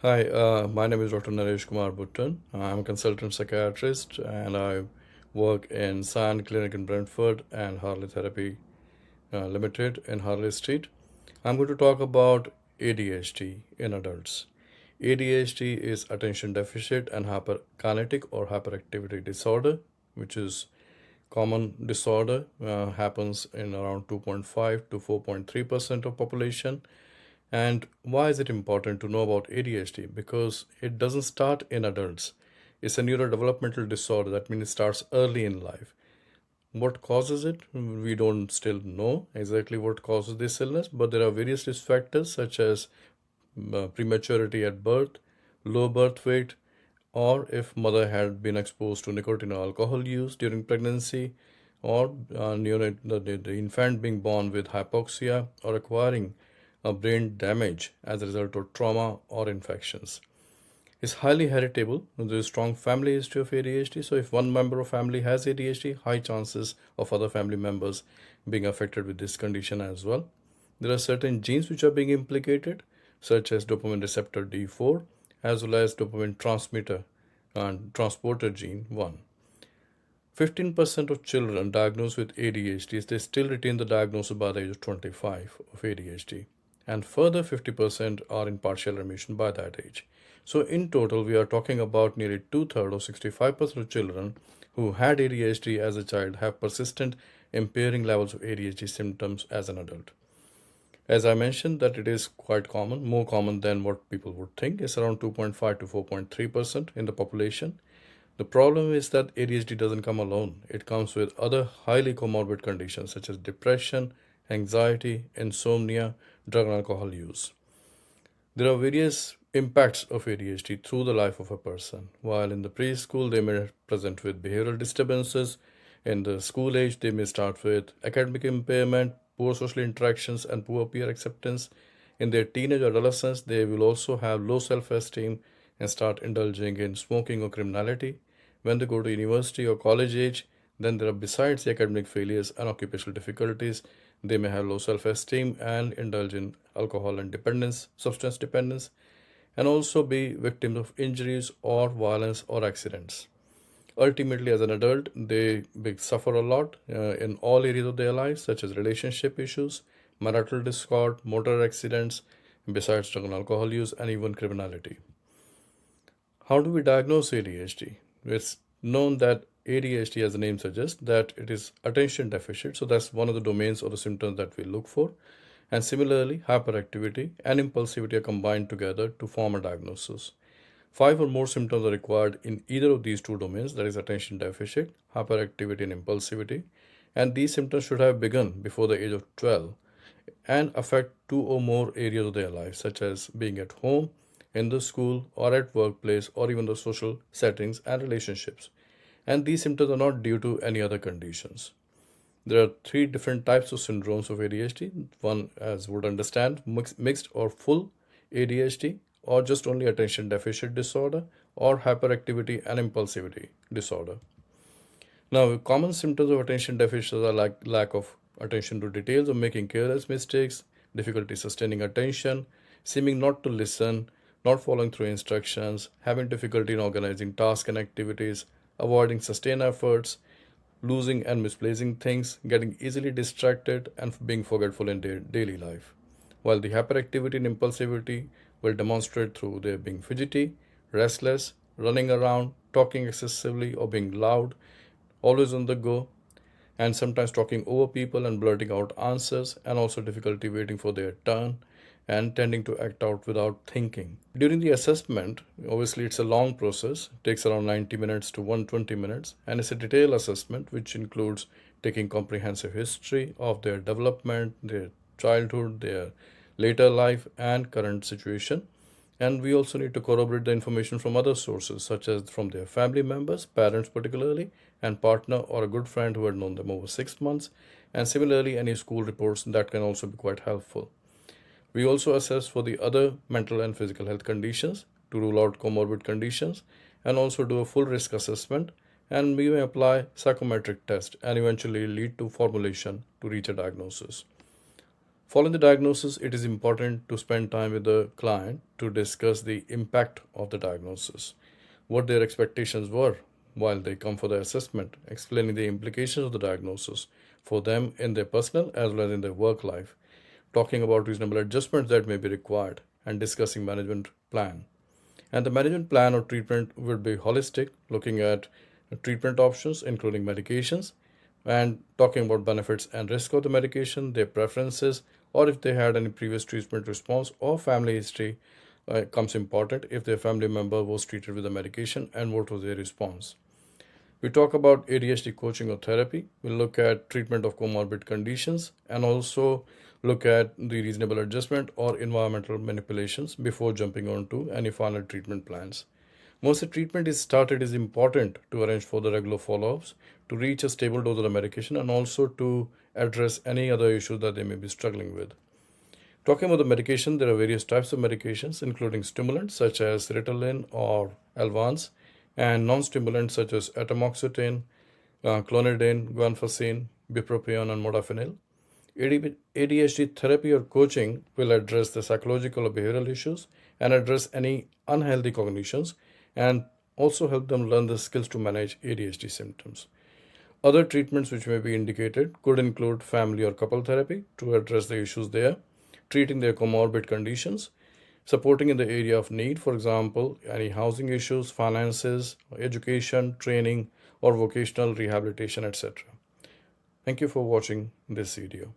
Hi, my name is Dr. Naresh Kumar Bhutan. I'm a consultant psychiatrist and I work in Scion Clinic in Brentford and Harley Therapy Limited in Harley Street. I'm going to talk about ADHD in adults. ADHD is attention deficit and hyperkinetic or hyperactivity disorder, which is common disorder, happens in around 2.5 to 4.3% of population. And why is it important to know about ADHD? Because it doesn't start in adults. It's a neurodevelopmental disorder. That means it starts early in life. What causes it? We don't still know exactly what causes this illness, but there are various risk factors such as prematurity at birth, low birth weight, or if mother had been exposed to nicotine or alcohol use during pregnancy, or the infant being born with hypoxia or acquiring a brain damage as a result of trauma or infections. It's highly heritable. There's a strong family history of ADHD. So if one member of family has ADHD, high chances of other family members being affected with this condition as well. There are certain genes which are being implicated, such as dopamine receptor D4, as well as dopamine transmitter and transporter gene 1. 15% of children diagnosed with ADHD, they still retain the diagnosis by the age of 25 of ADHD. And further 50% are in partial remission by that age. So in total, we are talking about nearly two-thirds or 65% of children who had ADHD as a child have persistent impairing levels of ADHD symptoms as an adult. As I mentioned, that it is quite common, more common than what people would think. It's around 2.5 to 4.3% in the population. The problem is that ADHD doesn't come alone. It comes with other highly comorbid conditions such as depression, anxiety, insomnia, drug and alcohol use. There are various impacts of ADHD through the life of a person. While in the preschool, they may present with behavioral disturbances. In the school age, they may start with academic impairment, poor social interactions, and poor peer acceptance. In their teenage adolescence, they will also have low self esteem and start indulging in smoking or criminality. When they go to university or college age, then there are besides the academic failures and occupational difficulties, they may have low self esteem and indulge in alcohol and dependence, substance dependence, and also be victims of injuries or violence or accidents. Ultimately, as an adult, they suffer a lot in all areas of their lives, such as relationship issues, marital discord, motor accidents, besides drug and alcohol use, and even criminality. How do we diagnose ADHD? It's known that ADHD, as the name suggests, that it is attention deficit. So that's one of the domains or the symptoms that we look for. And similarly, hyperactivity and impulsivity are combined together to form a diagnosis. Five or more symptoms are required in either of these two domains, that is attention deficit, hyperactivity, and impulsivity. And these symptoms should have begun before the age of 12 and affect two or more areas of their life, such as being at home, in the school, or at workplace, or even the social settings and relationships. And these symptoms are not due to any other conditions. There are three different types of syndromes of ADHD. One, as would understand, mixed or full ADHD, or just only attention deficit disorder, or hyperactivity and impulsivity disorder. Now, common symptoms of attention deficit are like lack of attention to details or making careless mistakes, difficulty sustaining attention, seeming not to listen, not following through instructions, having difficulty in organizing tasks and activities, avoiding sustained efforts, losing and misplacing things, getting easily distracted, and being forgetful in their daily life. While the hyperactivity and impulsivity will demonstrate through their being fidgety, restless, running around, talking excessively, or being loud, always on the go, and sometimes talking over people and blurting out answers, and also difficulty waiting for their turn and tending to act out without thinking. During the assessment, obviously it's a long process, it takes around 90 minutes to 120 minutes, and it's a detailed assessment which includes taking comprehensive history of their development, their childhood, their later life, and current situation. And we also need to corroborate the information from other sources, such as from their family members, parents particularly, and partner or a good friend who had known them over 6 months. And similarly, any school reports that can also be quite helpful. We also assess for the other mental and physical health conditions to rule out comorbid conditions and also do a full risk assessment, and we may apply psychometric test and eventually lead to formulation to reach a diagnosis. Following the diagnosis, it is important to spend time with the client to discuss the impact of the diagnosis, what their expectations were while they come for the assessment, explaining the implications of the diagnosis for them in their personal as well as in their work life, talking about reasonable adjustments that may be required, and discussing management plan. And the management plan or treatment would be holistic, looking at treatment options, including medications, and talking about benefits and risk of the medication, their preferences, or if they had any previous treatment response or family history comes important if their family member was treated with the medication and what was their response. We talk about ADHD coaching or therapy. We'll look at treatment of comorbid conditions and also look at the reasonable adjustment or environmental manipulations before jumping on to any final treatment plans. Once the treatment is started, it is important to arrange for the regular follow-ups to reach a stable dose of the medication and also to address any other issues that they may be struggling with. Talking about the medication, there are various types of medications, including stimulants such as Ritalin or Alvance, and non-stimulants such as atomoxetine, clonidine, guanfacine, bupropion, and modafinil. ADHD therapy or coaching will address the psychological or behavioral issues and address any unhealthy cognitions and also help them learn the skills to manage ADHD symptoms. Other treatments which may be indicated could include family or couple therapy to address the issues there, treating their comorbid conditions, supporting in the area of need, for example, any housing issues, finances, education, training, or vocational rehabilitation, etc. Thank you for watching this video.